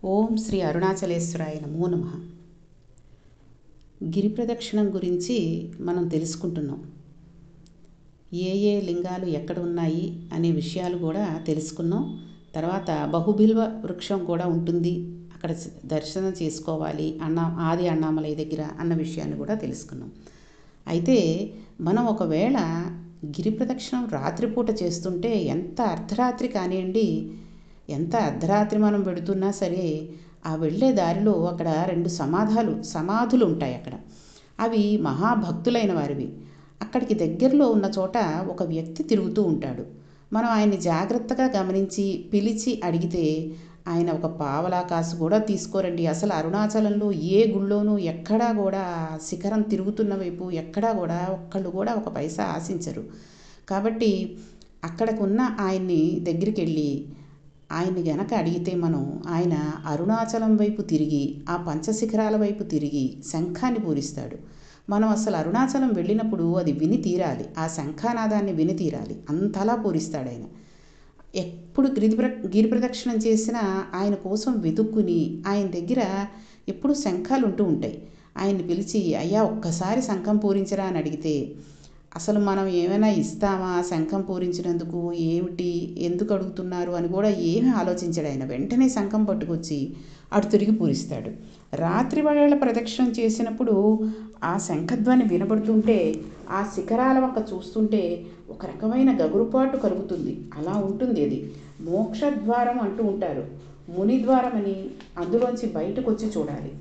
ఓం శ్రీ అరుణాచలేశ్వరాయ నమో నమః. గిరి ప్రదక్షిణం గురించి మనం తెలుసుకుంటున్నాం. ఏ ఏ లింగాలు ఎక్కడ ఉన్నాయి అనే విషయాలు కూడా తెలుసుకున్నాం. తర్వాత బహుబిల్వ వృక్షం కూడా ఉంటుంది, అక్కడ దర్శనం చేసుకోవాలి ఆది అన్నామలై దగ్గర అన్న విషయాన్ని కూడా తెలుసుకున్నాం. అయితే మనం ఒకవేళ గిరి ప్రదక్షిణం రాత్రిపూట చేస్తుంటే ఎంత అర్ధరాత్రి కానివ్వండి, ఎంత అర్ధరాత్రి మనం పెడుతున్నా సరే ఆ వెళ్ళే దారిలో అక్కడ 2 సమాధులు ఉంటాయి. అవి మహాభక్తులైన వారివి. అక్కడికి దగ్గరలో ఉన్న చోట ఒక వ్యక్తి తిరుగుతూ ఉంటాడు. మనం ఆయన్ని జాగ్రత్తగా గమనించి పిలిచి అడిగితే ఆయన ఒక పావలా కాసు కూడా తీసుకోరండి. అసలు అరుణాచలంలో ఏ గుళ్ళోనూ ఎక్కడా కూడా శిఖరం తిరుగుతున్న వైపు ఎక్కడా కూడా ఒక్కళ్ళు కూడా ఒక పైసా ఆశించరు. కాబట్టి అక్కడికున్న ఆయన్ని దగ్గరికి వెళ్ళి ఆయన్ని గనక అడిగితే ఆయన అరుణాచలం వైపు తిరిగి ఆ పంచశిఖరాల వైపు తిరిగి శంఖాన్ని పూరిస్తాడు. మనం అసలు అరుణాచలం వెళ్ళినప్పుడు అది విని తీరాలి, ఆ శంఖానాదాన్ని విని తీరాలి, అంతలా పూరిస్తాడు ఆయన. ఎప్పుడు గిరి ప్రదక్షిణం చేసినా ఆయన కోసం వెతుక్కుని ఆయన దగ్గర ఎప్పుడు శంఖాలు ఉంటూ ఉంటాయి. ఆయన్ని పిలిచి అయ్యా ఒక్కసారి శంఖం పూరించరా అని అడిగితే అసలు మనం ఏమైనా ఇస్తామా శంఖం పూరించినందుకు, ఏమిటి ఎందుకు అడుగుతున్నారు అని కూడా ఏమీ ఆలోచించాడు ఆయన. వెంటనే శంఖం పట్టుకొచ్చి అటు తిరిగి పూరిస్తాడు. రాత్రి వేళ ప్రదక్షిణం చేసినప్పుడు ఆ శంఖధ్వని వినబడుతుంటే ఆ శిఖరాల వంక చూస్తుంటే ఒక రకమైన గగురుపాటు కలుగుతుంది. అలా ఉంటుంది. అది మోక్షద్వారం అంటూ ఉంటారు, మునిద్వారం అని. అందులోంచి బయటకు వచ్చి చూడాలి,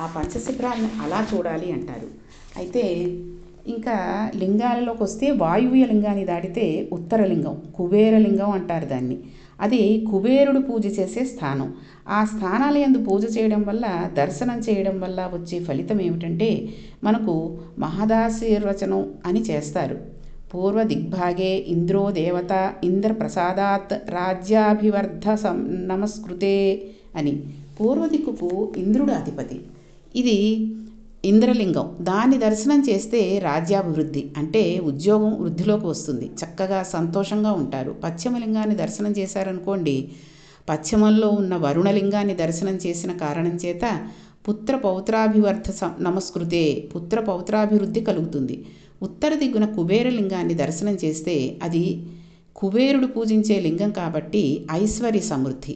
ఆ పంచశిఖరాలను అలా చూడాలి అంటారు. అయితే ఇంకా లింగాలలోకి వస్తే వాయువ్య లింగాన్ని దాటితే ఉత్తరలింగం, కుబేరలింగం అంటారు దాన్ని. అది కుబేరుడు పూజ చేసే స్థానం. ఆ స్థానాల యందు పూజ చేయడం వల్ల, దర్శనం చేయడం వల్ల వచ్చే ఫలితం ఏమిటంటే మనకు మహదాశీర్వచనం అని చేస్తారు. పూర్వ దిగ్భాగే ఇంద్రో దేవత ఇంద్ర ప్రసాదాత్ రాజ్యాభివర్ధ నమస్కృతే అని. పూర్వ దిక్కుకు ఇంద్రుడు అధిపతి, ఇది ఇంద్రలింగం. దాన్ని దర్శనం చేస్తే రాజ్యాభివృద్ధి అంటే ఉద్యోగం వృద్ధిలోకి వస్తుంది, చక్కగా సంతోషంగా ఉంటారు. పశ్చిమలింగాన్ని దర్శనం చేశారనుకోండి, పశ్చిమంలో ఉన్న వరుణలింగాన్ని దర్శనం చేసిన కారణం చేత పుత్ర పౌత్రాభివర్ధ నమస్కృతే, పుత్ర పౌత్రాభివృద్ధి కలుగుతుంది. ఉత్తర దిగున కుబేరలింగాన్ని దర్శనం చేస్తే అది కుబేరుడు పూజించే లింగం కాబట్టి ఐశ్వర్య సమృద్ధి.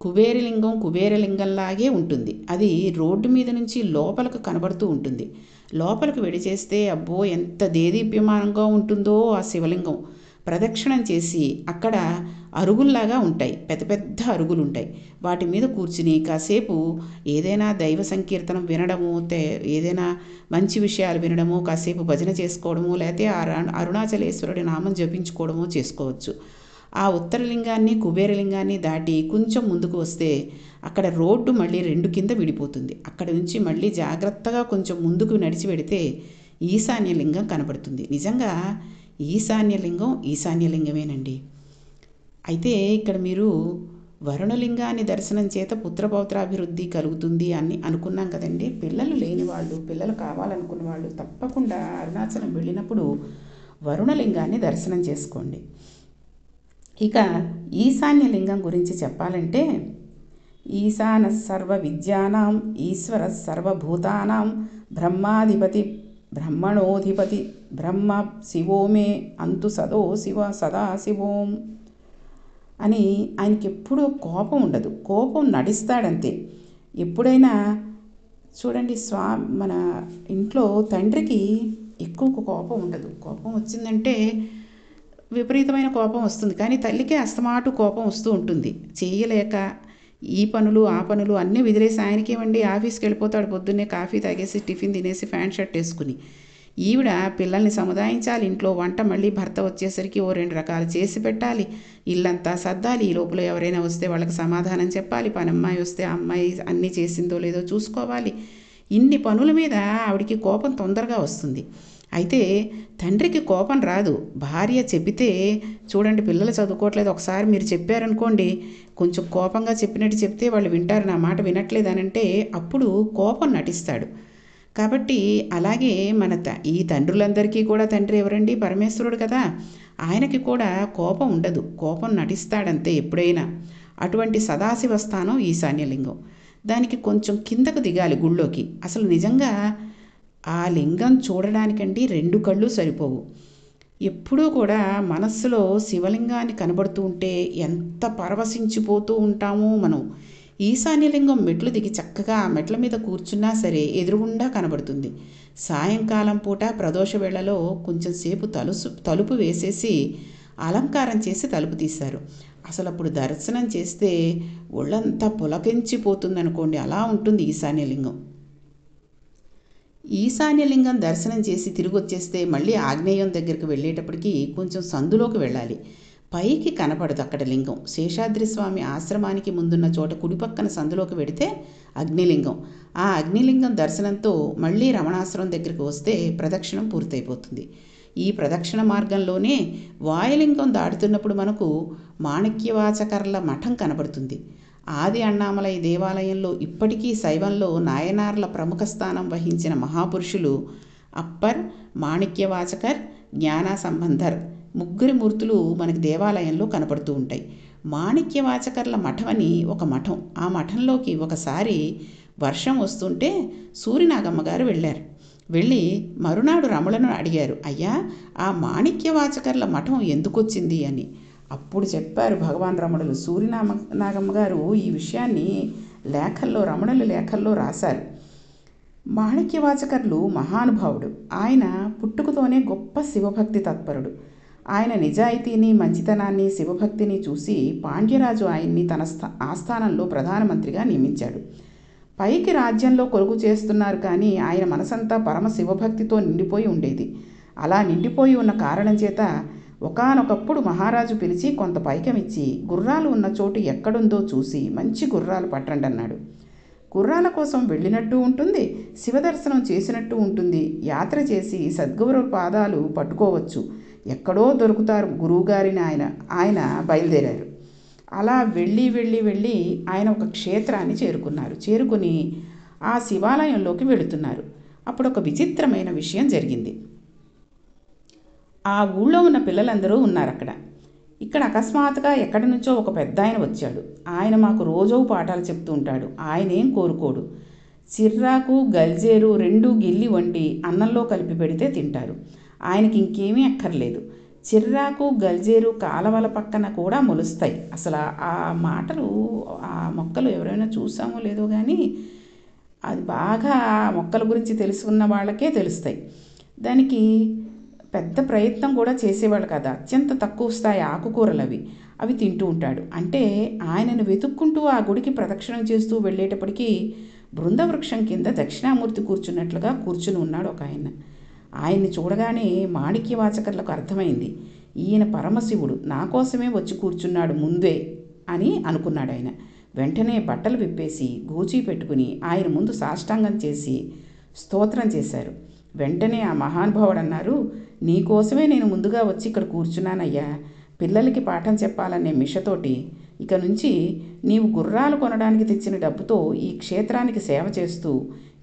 కుబేరలింగంలాగే ఉంటుంది. అది రోడ్డు మీద నుంచి లోపలకు కనబడుతూ ఉంటుంది. లోపలికి చేస్తే అబ్బో ఎంత దేదీప్యమానంగా ఉంటుందో ఆ శివలింగం. ప్రదక్షిణం చేసి అక్కడ అరుగుల్లాగా ఉంటాయి, పెద్ద పెద్ద అరుగులు ఉంటాయి. వాటి మీద కూర్చుని కాసేపు ఏదైనా దైవ సంకీర్తనం వినడము, ఏదైనా మంచి విషయాలు వినడము, కాసేపు భజన చేసుకోవడము, లేకపోతే అరుణాచలేశ్వరుడి నామం జపించుకోవడము చేసుకోవచ్చు. ఆ ఉత్తరలింగాన్ని కుబేరలింగాన్ని దాటి కొంచెం ముందుకు వస్తే అక్కడ రోడ్డు మళ్ళీ 2 కింద విడిపోతుంది. అక్కడ నుంచి మళ్ళీ జాగ్రత్తగా కొంచెం ముందుకు నడిచి పెడితే ఈశాన్యలింగం కనబడుతుంది. నిజంగా ఈశాన్యలింగమేనండి. అయితే ఇక్కడ మీరు వరుణలింగాన్ని దర్శనం చేత పుత్రపౌత్రాభివృద్ధి కలుగుతుంది అని అనుకున్నాం కదండి. పిల్లలు లేని వాళ్ళు, పిల్లలు కావాలనుకున్న వాళ్ళు తప్పకుండా అరుణాచలం వెళ్ళినప్పుడు వరుణలింగాన్ని దర్శనం చేసుకోండి. ఇక ఈశాన్యలింగం గురించి చెప్పాలంటే ఈశాన సర్వ విద్యానాం ఈశ్వర సర్వభూతానాం బ్రహ్మాధిపతి బ్రహ్మణోధిపతి బ్రహ్మ శివోమే అంతు సదా శివోం అని. ఆయనకి ఎప్పుడూ కోపం ఉండదు, కోపం నడిస్తాడంతే. ఎప్పుడైనా చూడండి, మన ఇంట్లో తండ్రికి ఎక్కువ కోపం ఉండదు. కోపం వచ్చిందంటే విపరీతమైన కోపం వస్తుంది, కానీ తల్లికే అస్తమాటు కోపం వస్తూ ఉంటుంది. చేయలేక ఈ పనులు ఆ పనులు అన్నీ వదిలేసి ఆయనకేమండి ఆఫీస్కి వెళ్ళిపోతాడు. పొద్దున్నే కాఫీ తాగేసి టిఫిన్ తినేసి ప్యాంట్ షర్ట్ వేసుకుని. ఈవిడ పిల్లల్ని సముదాయించాలి, ఇంట్లో వంట మళ్ళీ భర్త వచ్చేసరికి 2 రకాలు చేసి పెట్టాలి, ఇల్లంతా సర్దాలి. ఈ లోపల ఎవరైనా వస్తే వాళ్ళకి సమాధానం చెప్పాలి, పనమ్మాయి వస్తే ఆ అమ్మాయి అన్నీ చేసిందో లేదో చూసుకోవాలి. ఇన్ని పనుల మీద ఆవిడికి కోపం తొందరగా వస్తుంది. అయితే తండ్రికి కోపం రాదు. భార్య చెబితే చూడండి, పిల్లలు చదువుకోవట్లేదు, ఒకసారి మీరు చెప్పారనుకోండి, కొంచెం కోపంగా చెప్పినట్టు చెప్తే వాళ్ళు వింటారు, నా మాట వినట్లేదనంటే అప్పుడు కోపం నటిస్తాడు. కాబట్టి అలాగే ఈ తండ్రులందరికీ కూడా తండ్రి ఎవరండి? పరమేశ్వరుడు కదా. ఆయనకి కూడా కోపం ఉండదు, కోపం నటిస్తాడంతే ఎప్పుడైనా. అటువంటి సదాశివ స్థానం ఈశాన్యలింగం. దానికి కొంచెం కిందకు దిగాలి గుళ్ళోకి. అసలు నిజంగా ఆ లింగం చూడడానికండి 2 కళ్ళు సరిపోవు. ఎప్పుడూ కూడా మనస్సులో శివలింగాన్ని కనబడుతూ ఉంటే ఎంత పరవశించిపోతూ ఉంటామో మనం. ఈశాన్యలింగం మెట్లు దిగి చక్కగా ఆ మెట్ల మీద కూర్చున్నా సరే ఎదురుగుండా కనబడుతుంది. సాయంకాలం పూట ప్రదోష వేళలో కొంచెం సేపు తలుపు వేసేసి అలంకారం చేసి తలుపు తీశారు. అసలు అప్పుడు దర్శనం చేస్తే ఒళ్ళంతా పులకించిపోతుందనుకోండి, అలా ఉంటుంది ఈశాన్యలింగం. ఈశాన్యలింగం దర్శనం చేసి తిరిగి వచ్చేస్తే మళ్ళీ ఆగ్నేయం దగ్గరికి వెళ్ళేటప్పటికి కొంచెం సందులోకి వెళ్ళాలి. పైకి కనపడదు అక్కడ లింగం. శేషాద్రి స్వామి ఆశ్రమానికి ముందున్న చోట కుడిపక్కన సందులోకి వెడితే అగ్నిలింగం. ఆ అగ్నిలింగం దర్శనంతో మళ్ళీ రమణాశ్రమం దగ్గరికి వస్తే ప్రదక్షిణం పూర్తయిపోతుంది. ఈ ప్రదక్షిణ మార్గంలోనే వాయులింగం దాటుతున్నప్పుడు మనకు మాణిక్యవాచకర్ల మఠం కనబడుతుంది. ఆది అన్నామలై దేవాలయంలో ఇప్పటికీ శైవంలో నాయనార్ల ప్రముఖ స్థానం వహించిన మహాపురుషులు అప్పర్, మాణిక్యవాచకర్, జ్ఞాన సంబంధర్ ముగ్గురి మూర్తులు మనకి దేవాలయంలో కనపడుతూ ఉంటాయి. మాణిక్యవాచకర్ల మఠం అని ఒక మఠం. ఆ మఠంలోకి ఒకసారి వర్షం వస్తుంటే సూరినాగమ్మ గారు వెళ్ళి మరునాడు రమణను అడిగారు, అయ్యా ఆ మాణిక్యవాచకర్ల మఠం ఎందుకు వచ్చింది అని. అప్పుడు చెప్పారు భగవాన్ రమణులు. నాగమ్మ గారు ఈ విషయాన్ని రమణుల లేఖల్లో రాశారు. మాణిక్యవాచకర్లు మహానుభావుడు. ఆయన పుట్టుకతోనే గొప్ప శివభక్తి తత్పరుడు. ఆయన నిజాయితీని, మంచితనాన్ని, శివభక్తిని చూసి పాండ్యరాజు ఆయన్ని తన ఆస్థానంలో ప్రధానమంత్రిగా నియమించాడు. పైకి రాజ్యంలో కొలుగు చేస్తున్నారు కానీ ఆయన మనసంతా పరమ శివభక్తితో నిండిపోయి ఉండేది. అలా నిండిపోయి ఉన్న కారణం చేత ఒకానొకప్పుడు మహారాజు పిలిచి కొంత పైకమిచ్చి గుర్రాలు ఉన్న చోటు ఎక్కడుందో చూసి మంచి గుర్రాలు పట్టండి అన్నాడు. గుర్రాల కోసం వెళ్ళినట్టు ఉంటుంది, శివదర్శనం చేసినట్టు ఉంటుంది. యాత్ర చేసి సద్గురు పాదాలు పట్టుకోవచ్చు, ఎక్కడో దొరుకుతారు గురువుగారిని ఆయన బయలుదేరారు. అలా వెళ్ళి ఆయన ఒక క్షేత్రాన్ని చేరుకుని ఆ శివాలయంలోకి వెళుతున్నారు. అప్పుడు ఒక విచిత్రమైన విషయం జరిగింది. ఆ ఊళ్ళో ఉన్న పిల్లలందరూ ఉన్నారు అక్కడ. ఇక్కడ అకస్మాత్తుగా ఎక్కడి నుంచో ఒక పెద్ద ఆయన వచ్చాడు. ఆయన మాకు రోజూ పాఠాలు చెప్తూ ఉంటాడు. ఆయనేం కోరుకోడు. చిర్రాకు, గల్జేరు 2 గిల్లి వండి అన్నంలో కలిపి పెడితే తింటారు. ఆయనకి ఇంకేమీ అక్కర్లేదు. చిర్రాకు, గల్జేరు కాలవల పక్కన కూడా మొలుస్తాయి. అసలు ఆ మాటలు, ఆ మొక్కలు ఎవరైనా చూసామో లేదో కానీ అది బాగా ఆ మొక్కల గురించి తెలుసుకున్న వాళ్ళకే తెలుస్తాయి. దానికి పెద్ద ప్రయత్నం కూడా చేసేవాళ్ళు కదా. అత్యంత తక్కువ స్థాయి ఆకుకూరలు అవి తింటూ ఉంటాడు. అంటే ఆయనను వెతుక్కుంటూ ఆ గుడికి ప్రదక్షిణం చేస్తూ వెళ్ళేటప్పటికీ బృందవృక్షం కింద దక్షిణామూర్తి కూర్చున్నట్లుగా కూర్చుని ఉన్నాడు ఒక ఆయన. ఆయన్ని చూడగానే మాణిక్యవాచకర్లకు అర్థమైంది, ఈయన పరమశివుడు, నా కోసమే వచ్చి కూర్చున్నాడు ముందే అని అనుకున్నాడు ఆయన. వెంటనే బట్టలు విప్పేసి గోచీ పెట్టుకుని ఆయన ముందు సాష్టాంగం చేసి స్తోత్రం చేశారు. వెంటనే ఆ మహానుభావుడు అన్నారు, నీకోసమే నేను ముందుగా వచ్చి ఇక్కడ కూర్చున్నానయ్యా. పిల్లలకి పాఠం చెప్పాలనే మిషతోటి ఇక నుంచి నీవు గుర్రాలు కొనడానికి తెచ్చిన డబ్బుతో ఈ క్షేత్రానికి సేవ చేస్తూ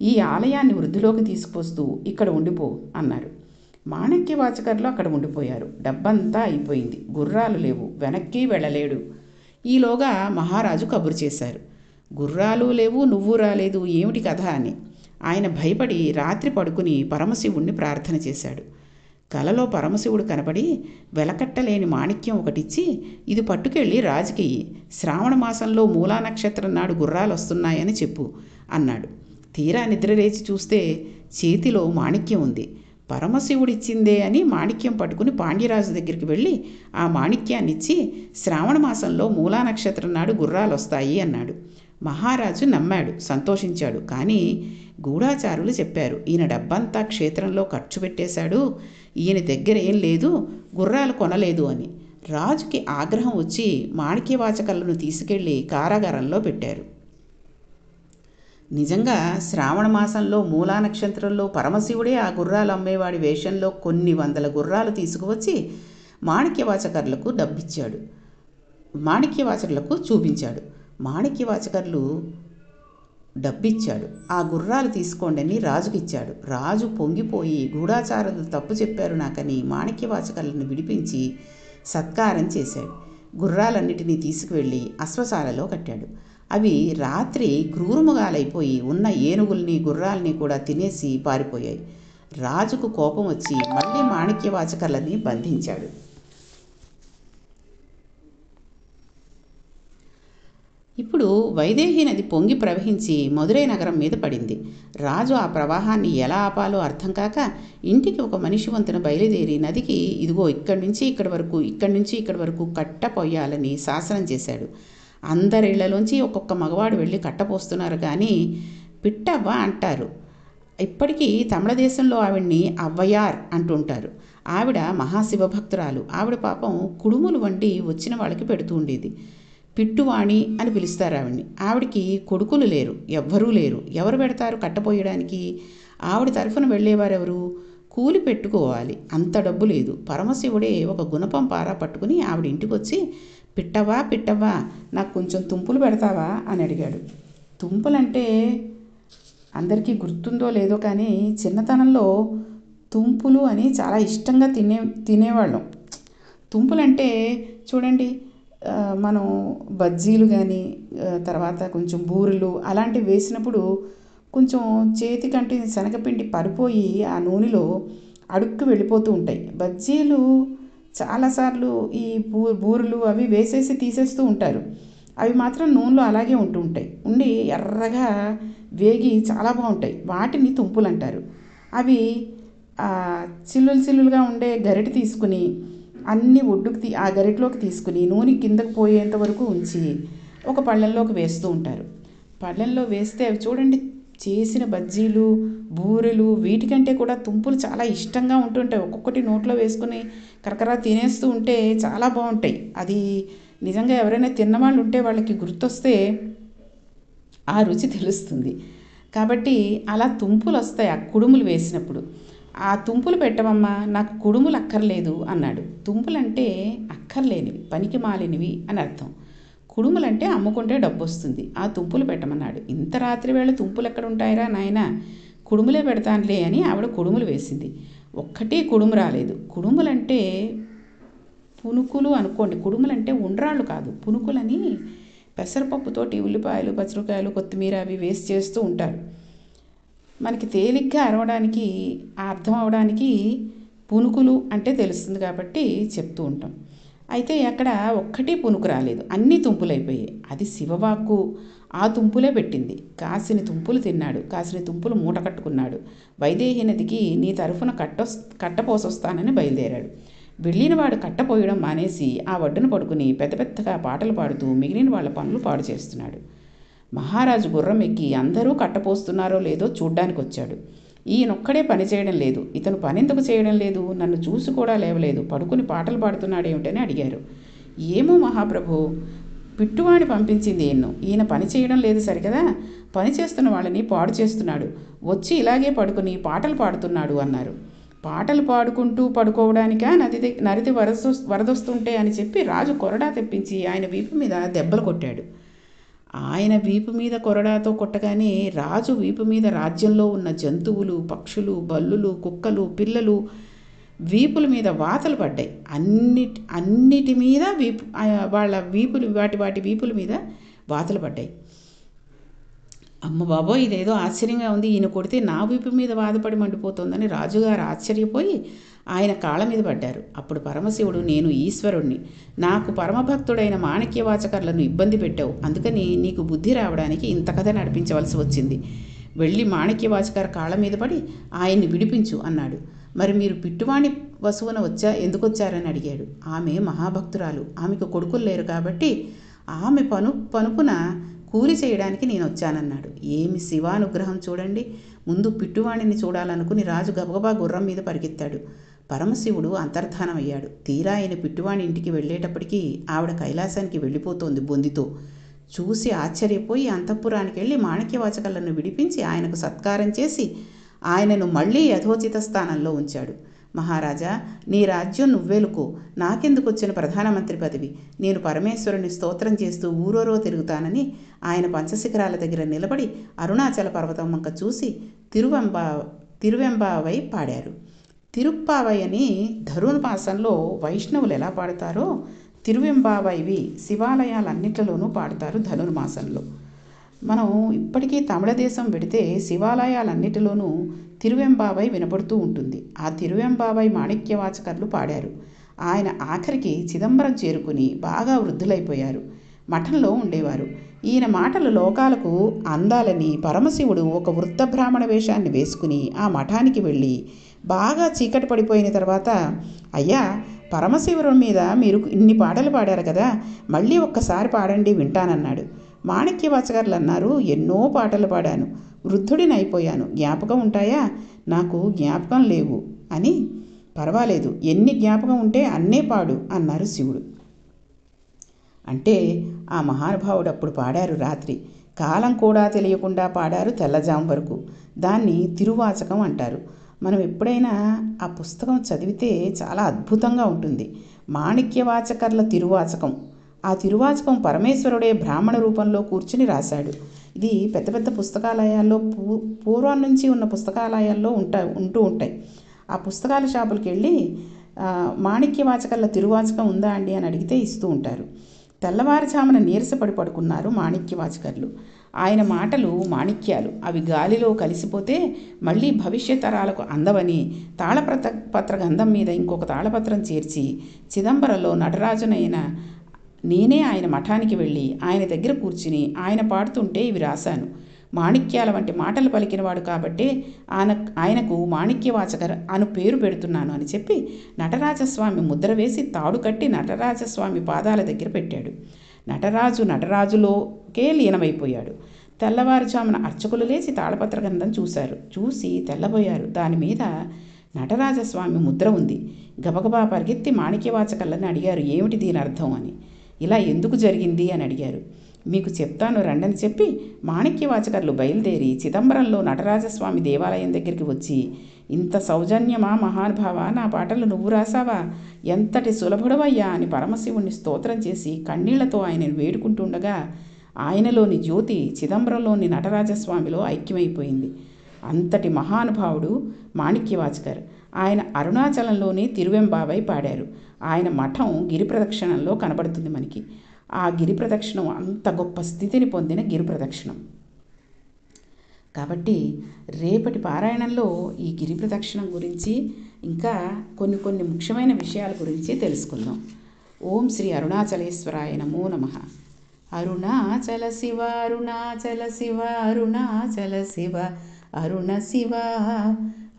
ఈ ఆలయాన్ని వృద్ధిలోకి తీసుకొస్తూ ఇక్కడ ఉండిపో అన్నారు. మాణిక్యవాచకర్లు అక్కడ ఉండిపోయారు. డబ్బంతా అయిపోయింది, గుర్రాలు లేవు, వెనక్కి వెళ్ళలేడు. ఈలోగా మహారాజు కబురు చేశారు, గుర్రాలు లేవు, నువ్వు రాలేదు, ఏమిటి కథ అని. ఆయన భయపడి రాత్రి పడుకుని పరమశివుణ్ణి ప్రార్థన చేశాడు. కలలో పరమశివుడు కనపడి వెలకట్టలేని మాణిక్యం ఒకటిచ్చి, ఇది పట్టుకెళ్ళి రాజుకి శ్రావణ మాసంలో మూలా నక్షత్రం నాడు గుర్రాలు వస్తున్నాయని చెప్పు అన్నాడు. తీరా నిద్రలేచి చూస్తే చేతిలో మాణిక్యం ఉంది. పరమశివుడిచ్చిందే అని మాణిక్యం పట్టుకుని పాండ్యరాజు దగ్గరికి వెళ్ళి ఆ మాణిక్యాన్నిచ్చి శ్రావణ మాసంలో మూలా నక్షత్రం నాడు గుర్రాలు వస్తాయి అన్నాడు. మహారాజు నమ్మాడు, సంతోషించాడు. కానీ గూఢాచారులు చెప్పారు, ఈయన డబ్బంతా క్షేత్రంలో ఖర్చు పెట్టేశాడు, ఈయన దగ్గర ఏం లేదు, గుర్రాలు కొనలేదు అని. రాజుకి ఆగ్రహం వచ్చి మాణిక్యవాచకర్లను తీసుకెళ్లి కారాగారంలో పెట్టారు. నిజంగా శ్రావణ మాసంలో మూలా నక్షత్రంలో పరమశివుడే ఆ గుర్రాలు అమ్మేవాడి వేషంలో కొన్ని వందల గుర్రాలు తీసుకువచ్చి మాణిక్యవాచకర్లకు డబ్బిచ్చాడు, మాణిక్యవాచకులకు చూపించాడు. మాణిక్యవాచకర్లు డబ్బిచ్చాడు. ఆ గుర్రాలు తీసుకోండి అని రాజుకిచ్చాడు. రాజు పొంగిపోయి గూఢాచారులు తప్పు చెప్పారు నాకని మాణిక్యవాచకర్లను విడిపించి సత్కారం చేశాడు. గుర్రాలన్నిటినీ తీసుకువెళ్ళి అశ్వశాలలో కట్టాడు. అవి రాత్రి క్రూరముగాలైపోయి ఉన్న ఏనుగుల్ని గుర్రాల్ని కూడా తినేసి పారిపోయాయి. రాజుకు కోపం వచ్చి మళ్ళీ మాణిక్యవాచకర్లని బంధించాడు. ఇప్పుడు వైదేహి నది పొంగి ప్రవహించి మదురై నగరం మీద పడింది. రాజు ఆ ప్రవాహాన్ని ఎలా ఆపాలో అర్థం కాక ఇంటికి ఒక మనిషి వంతున బయలుదేరి నదికి ఇదిగో ఇక్కడి నుంచి ఇక్కడి వరకు, ఇక్కడి నుంచి ఇక్కడి వరకు కట్ట పొయ్యాలని శాసనం చేశాడు. అందరిళ్లలోంచి ఒక్కొక్క మగవాడు వెళ్ళి కట్టపోస్తున్నారు, కానీ పిట్టవ్వ అంటారు. ఇప్పటికీ తమిళ దేశంలో ఆవిడ్ని అవ్వయార్ అంటుంటారు. ఆవిడ మహాశివభక్తురాలు. ఆవిడ పాపం కుడుములు వండి వచ్చిన వాళ్ళకి పెడుతూ ఉండేది. పిట్టువాణి అని పిలుస్తారు ఆవిడ్ని. ఆవిడికి కొడుకులు లేరు, ఎవ్వరూ లేరు. ఎవరు పెడతారు కట్టపోయడానికి? ఆవిడ తరఫున వెళ్ళేవారెవరు? కూలి పెట్టుకోవాలి, అంత డబ్బు లేదు. పరమశివుడే ఒక గుణపం పారా పట్టుకుని ఆవిడ ఇంటికి వచ్చి, పిట్టవా పిట్టవా, నాకు కొంచెం తుంపులు పెడతావా అని అడిగాడు. తుంపులంటే అందరికీ గుర్తుందో లేదో కానీ చిన్నతనంలో తుంపులు అని చాలా ఇష్టంగా తినేవాళ్ళం. తుంపులంటే చూడండి, మనం బజ్జీలు కానీ తర్వాత కొంచెం బూరెలు అలాంటివి వేసినప్పుడు కొంచెం చేతికంటే శనగపిండి పడిపోయి ఆ నూనెలో అడుక్కు వెళ్ళిపోతూ ఉంటాయి. బజ్జీలు చాలాసార్లు ఈ బూరెలు అవి వేసేసి తీసేస్తూ ఉంటారు. అవి మాత్రం నూనెలో అలాగే ఉండి ఎర్రగా వేగి చాలా బాగుంటాయి. వాటిని తుంపులు అంటారు. అవి చిల్లులుగా ఉండే గరిటె తీసుకుని అన్నీ ఒడ్డుకు ఆ గరిటలోకి తీసుకుని నూనె కిందకు పోయేంత వరకు ఉంచి ఒక పళ్ళెంలోకి వేస్తూ ఉంటారు. పళ్ళెంలో వేస్తే అవి చూడండి, చేసిన బజ్జీలు బూరెలు వీటికంటే కూడా తుంపులు చాలా ఇష్టంగా ఉంటుంటాయి. ఒక్కొక్కటి నోట్లో వేసుకుని కరకరా తినేస్తూ ఉంటే చాలా బాగుంటాయి. అది నిజంగా ఎవరైనా తిన్నవాళ్ళు ఉంటే వాళ్ళకి గుర్తొస్తే ఆ రుచి తెలుస్తుంది. కాబట్టి అలా తుంపులు వస్తాయి ఆ కుడుములు వేసినప్పుడు. ఆ తుంపులు పెట్టవమ్మా, నాకు కుడుములు అక్కర్లేదు అన్నాడు. తుంపులంటే అక్కర్లేనివి, పనికి మాలినవి అని అర్థం. కుడుములంటే అమ్ముకుంటే డబ్బు వస్తుంది. ఆ తుంపులు పెట్టమన్నాడు. ఇంత రాత్రి వేళ తుంపులు ఎక్కడ ఉంటాయిరా నాయనా, కుడుములే పెడతానులే అని ఆవిడ కుడుములు వేసింది. ఒక్కటి కుడుము రాలేదు. కుడుములంటే పునుకులు అనుకోండి. కుడుములంటే ఉండ్రాళ్ళు కాదు, పునుకులని పెసరపప్పుతోటి ఉల్లిపాయలు పచ్చిమిరపకాయలు కొత్తిమీర అవి వేసి చేస్తూ ఉంటారు. మనకి తేలిగ్గా అరవడానికి అర్థం అవడానికి పునుకులు అంటే తెలుస్తుంది కాబట్టి చెప్తూ ఉంటాం. అయితే అక్కడ ఒక్కటి పునుకు రాలేదు, అన్నీ తుంపులైపోయాయి. అది శివవాక్కు. ఆ తుంపులే పెట్టింది. కాసిన తుంపులు తిన్నాడు, కాసిన తుంపులు మూట కట్టుకున్నాడు. వైదేహి నదికి నీ తరఫున కట్టపోసొస్తానని బయలుదేరాడు. వెళ్ళినవాడు కట్టపోయడం మానేసి ఆ ఒడ్డున పడుకుని పెద్ద పెద్దగా పాటలు పాడుతూ మిగిలిన వాళ్ళ పనులు పాడు చేస్తున్నాడు. మహారాజు గుర్రం ఎక్కి అందరూ కట్టపోస్తున్నారో లేదో చూడ్డానికి వచ్చాడు. ఈయనొక్కడే పని చేయడం లేదు. ఇతను పనెందుకు చేయడం లేదు? నన్ను చూసి కూడా లేవలేదు, పడుకుని పాటలు పాడుతున్నాడేమిటని అడిగారు. ఏమో మహాప్రభు, పిట్టువాణి పంపించింది ఈయన పని చేయడం లేదు సరికదా, పని చేస్తున్న వాళ్ళని పాడు చేస్తున్నాడు, వచ్చి ఇలాగే పడుకుని పాటలు పాడుతున్నాడు అన్నారు. పాటలు పాడుకుంటూ పడుకోవడానికా నరిది వరదొస్తుంటే అని చెప్పి రాజు కొరడా తెప్పించి ఆయన వీపు మీద దెబ్బలు కొట్టాడు. ఆయన వీపు మీద కొరడాతో కొట్టగానే రాజు వీపు మీద రాజ్యంలో ఉన్న జంతువులు, పక్షులు, బల్లులు, కుక్కలు, పిల్లలు వీపుల మీద వాతలు పడ్డాయి. అన్నిటి మీద వాళ్ళ వీపులు వాటి వీపుల మీద వాతలు పడ్డాయి. అమ్మ బాబోయ్, ఇదేదో ఆశ్చర్యంగా ఉంది, ఈయన కొడితే నా వీపు మీద బాధపడి మండిపోతుందని రాజుగారు ఆశ్చర్యపోయి ఆయన కాళ్ళ మీద పడ్డారు. అప్పుడు పరమశివుడు, నేను ఈశ్వరుణ్ణి, నాకు పరమభక్తుడైన మాణిక్యవాచకర్లను ఇబ్బంది పెట్టావు, అందుకని నీకు బుద్ధి రావడానికి ఇంత కథ నడిపించవలసి వచ్చింది. వెళ్ళి మాణిక్యవాచకర్ కాళ్ళ మీద పడి ఆయన్ని విడిపించు అన్నాడు. మరి మీరు పిట్టువాణి వసువున ఎందుకు వచ్చారని అడిగాడు. ఆమె మహాభక్తురాలు, ఆమెకు కొడుకులు లేరు కాబట్టి ఆమె పనుపున కూలి చేయడానికి నేను వచ్చానన్నాడు. ఏమి శివానుగ్రహం చూడండి. ముందు పిట్టువాణిని చూడాలనుకుని రాజు గబగబా గుర్రం మీద పరిగెత్తాడు. పరమశివుడు అంతర్ధానమయ్యాడు. తీరా ఆయన పిట్టువాణి ఇంటికి వెళ్ళేటప్పటికీ ఆవిడ కైలాసానికి వెళ్ళిపోతోంది బొందితో. చూసి ఆశ్చర్యపోయి అంతఃపురానికి వెళ్ళి మాణిక్యవాచకర్లను విడిపించి ఆయనకు సత్కారం చేసి ఆయనను మళ్ళీ యథోచిత స్థానంలో ఉంచాడు. మహారాజా, నీ రాజ్యం నువ్వేలుకో, నాకెందుకు వచ్చిన ప్రధానమంత్రి పదవి? నేను పరమేశ్వరుని స్తోత్రం చేస్తూ ఊరోరో తిరుగుతానని ఆయన పంచశిఖరాల దగ్గర నిలబడి అరుణాచల పర్వతం వంక చూసి తిరువెంబావై పాడారు. తిరుప్పావై అని ధనుర్మాసంలో వైష్ణవులు ఎలా పాడతారో తిరువెంబావైవి శివాలయాలన్నిట్లలోనూ పాడతారు ధనుర్మాసంలో. మనం ఇప్పటికీ తమిళ దేశం వెడితే శివాలయాలన్నిటిలోనూ తిరువెంబావై వినపడుతూ ఉంటుంది. ఆ తిరువెంబావై మాణిక్యవాచకర్లు పాడారు. ఆయన ఆఖరికి చిదంబరం చేరుకుని బాగా వృద్ధులైపోయారు. మఠంలో ఉండేవారు. ఈయన మాటలు లోకాలకు అందాలని పరమశివుడు ఒక వృద్ధ బ్రాహ్మణ వేషాన్ని వేసుకుని ఆ మఠానికి వెళ్ళి బాగా చీకటి పడిపోయిన తర్వాత, అయ్యా, పరమశివుడి మీద మీరు ఇన్ని పాటలు పాడారు కదా, మళ్ళీ ఒక్కసారి పాడండి వింటానన్నాడు. మాణిక్యవాచకర్లు అన్నారు, ఎన్నో పాటలు పాడాను, వృద్ధుడినైపోయాను, జ్ఞాపకం ఉంటాయా? నాకు జ్ఞాపకం లేవు అని. పర్వాలేదు, ఎన్ని జ్ఞాపకం ఉంటే అన్నే పాడు అన్నారు శివుడు. అంటే ఆ మహానుభావుడు అప్పుడు పాడారు రాత్రి. కాలం కూడా తెలియకుండా పాడారు తెల్లజాము వరకు. దాన్ని తిరువాచకం అంటారు. మనం ఎప్పుడైనా ఆ పుస్తకం చదివితే చాలా అద్భుతంగా ఉంటుంది. మాణిక్యవాచకర్ల తిరువాచకం. ఆ తిరువాచకం పరమేశ్వరుడే బ్రాహ్మణ రూపంలో కూర్చుని రాశాడు. ఇది పెద్ద పెద్ద పుస్తకాలయాల్లో పూర్వం నుంచి ఉన్న పుస్తకాలయాల్లో ఉంటూ ఉంటాయి. ఆ పుస్తకాల షాపులకి వెళ్ళి మాణిక్యవాచకర్ల తిరువాచకం ఉందా అండి అని అడిగితే ఇస్తూ ఉంటారు. తెల్లవారుజామున నీరసపడి పడుకున్నారు మాణిక్యవాచకర్లు. ఆయన మాటలు మాణిక్యాలు. అవి గాలిలో కలిసిపోతే మళ్ళీ భవిష్యత్ తరాలకు అందవని తాళపత్ర గంధం మీద ఇంకొక తాళపత్రం చేర్చి చిదంబరంలో నటరాజునైన నేనే ఆయన మఠానికి వెళ్ళి ఆయన దగ్గర కూర్చుని ఆయన పాడుతుంటే ఇవి రాశాను. మాణిక్యాల వంటి మాటలు పలికినవాడు కాబట్టే ఆయనకు మాణిక్యవాచకర్ అను పేరు పెడుతున్నాను అని చెప్పి నటరాజస్వామి ముద్ర వేసి తాడు కట్టి నటరాజస్వామి పాదాల దగ్గర పెట్టాడు. నటరాజులోకే లీనమైపోయాడు. తెల్లవారుజామున అర్చకులు లేచి తాళపత్ర గంధం చూసి తెల్లబోయారు. దాని మీద నటరాజస్వామి ముద్ర ఉంది. గబగబా పరిగెత్తి మాణిక్యవాచకర్లని అడిగారు, ఏమిటి దీని అర్థం అని. ఇలా ఎందుకు జరిగింది అని అడిగారు. మీకు చెప్తాను రండని చెప్పి మాణిక్యవాచకర్లు బయలుదేరి చిదంబరంలో నటరాజస్వామి దేవాలయం దగ్గరికి వచ్చి, ఇంత సౌజన్యమా మహానుభావ, నా పాటలు నువ్వు రాసావా, ఎంతటి సులభుడవయ్యా అని పరమశివుణ్ణి స్తోత్రం చేసి కన్నీళ్లతో ఆయనను వేడుకుంటుండగా ఆయనలోని జ్యోతి చిదంబరంలోని నటరాజస్వామిలో ఐక్యమైపోయింది. అంతటి మహానుభావుడు మాణిక్యవాచకర్. ఆయన అరుణాచలంలోని తిరువెంబావై పాడారు. ఆయన మఠం గిరి ప్రదక్షిణంలో కనబడుతుంది మనకి. ఆ గిరి ప్రదక్షిణం అంత గొప్ప స్థితిని పొందిన గిరి ప్రదక్షిణం. కాబట్టి రేపటి పారాయణంలో ఈ గిరి ప్రదక్షిణం గురించి ఇంకా కొన్ని ముఖ్యమైన విషయాల గురించి తెలుసుకుందాం. ఓం శ్రీ అరుణాచలేశ్వరాయ నమో నమః. అరుణాచల శివ అరుణాచల శివ అరుణాచల శివ అరుణ శివ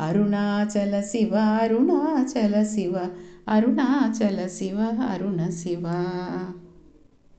అరుణాచల శివ అరుణాచల శివ అరుణాచల శివ అరుణ శివ.